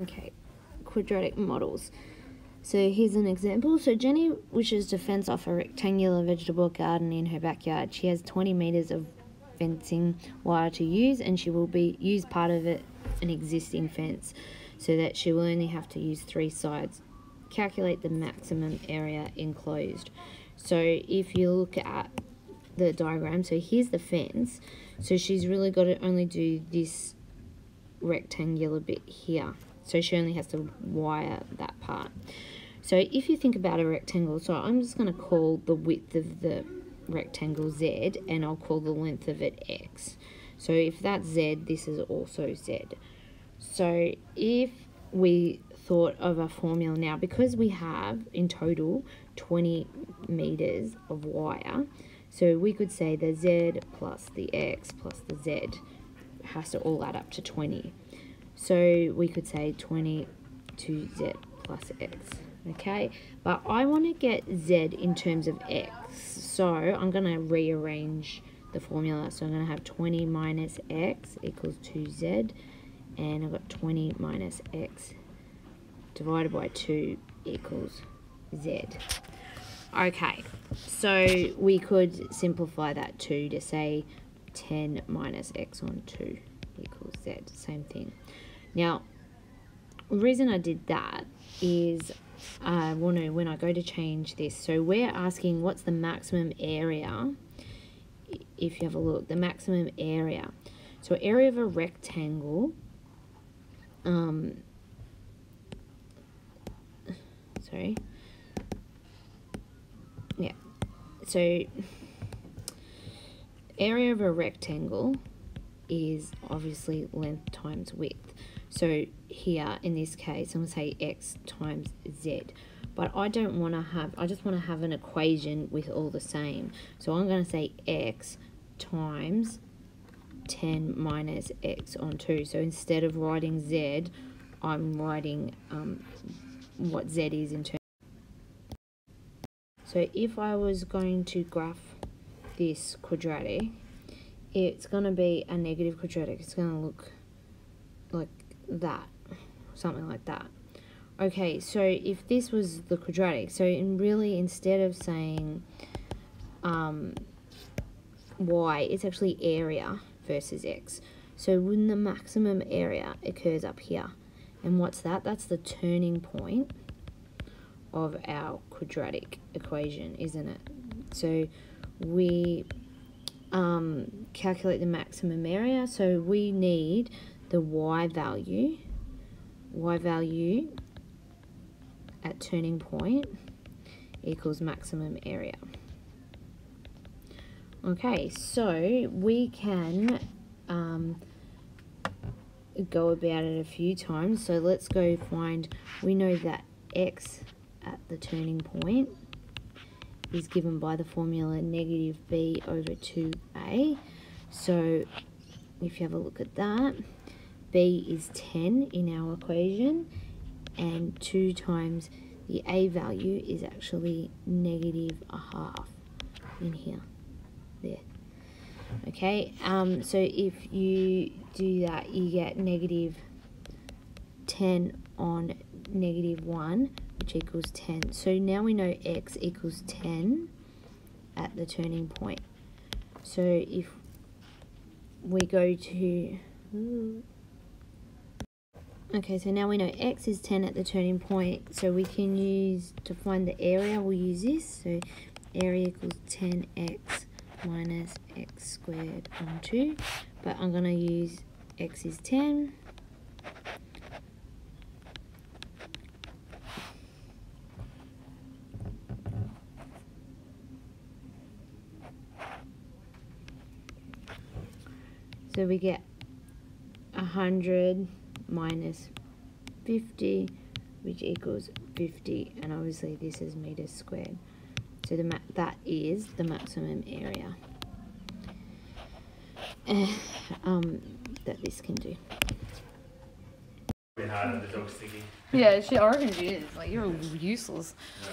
Okay, quadratic models. So here's an example. So Jenny wishes to fence off a rectangular vegetable garden in her backyard. She has 20 meters of fencing wire to use, and she will use part of it an existing fence, so that she will only have to use 3 sides. Calculate the maximum area enclosed. So if you look at the diagram, so here's the fence. So she's really got to only do this rectangular bit here. So she only has to wire that part. So if you think about a rectangle, so I'm just going to call the width of the rectangle Z, and I'll call the length of it X. So if that's Z, this is also Z. So if we thought of a formula now, because we have in total 20 meters of wire, so we could say the Z plus the X plus the Z has to all add up to 20. So we could say 20 to Z plus X, okay? But I want to get Z in terms of X, so I'm going to rearrange the formula. So I'm going to have 20 minus X equals 2Z, and I've got 20 minus X divided by 2 equals Z. Okay, so we could simplify that 2 to say 10 minus X on 2 equals Z, same thing. Now, the reason I did that is I want to, when I go to change this, so we're asking what's the maximum area. If you have a look, the maximum area. So area of a rectangle, sorry, yeah, so area of a rectangle is obviously length times width. So here in this case I'm going to say X times Z, but I don't want to have, I just want to have an equation with all the same. So I'm going to say X times 10 minus X on 2. So instead of writing Z, I'm writing what Z is in terms. So if I was going to graph this quadratic, it's going to be a negative quadratic. It's going to look like that, something like that. Okay, so if this was the quadratic, so really instead of saying y, it's actually area versus x. So when the maximum area occurs up here, and what's that? That's the turning point of our quadratic equation, isn't it? So we calculate the maximum area, so we need the y value at turning point equals maximum area. Okay, so we can go about it a few times. So let's go find, we know that x at the turning point is given by the formula negative b over 2a. So if you have a look at that, b is 10 in our equation, and 2 times the a value is actually negative a half in here, there. Okay, so if you do that, you get negative 10 on negative 1, which equals 10. So now we know x equals 10 at the turning point. So if we go to, okay, so now we know x is 10 at the turning point, so we can use, to find the area, we'll use this. So area equals 10x minus x squared on 2, but I'm going to use x is 10. So we get 100 minus 50, which equals 50, and obviously this is meters squared. So that is the maximum area that this can do. Bit harder than the dog's thinking. Yeah, I reckon she is. Like, you're useless. Yeah.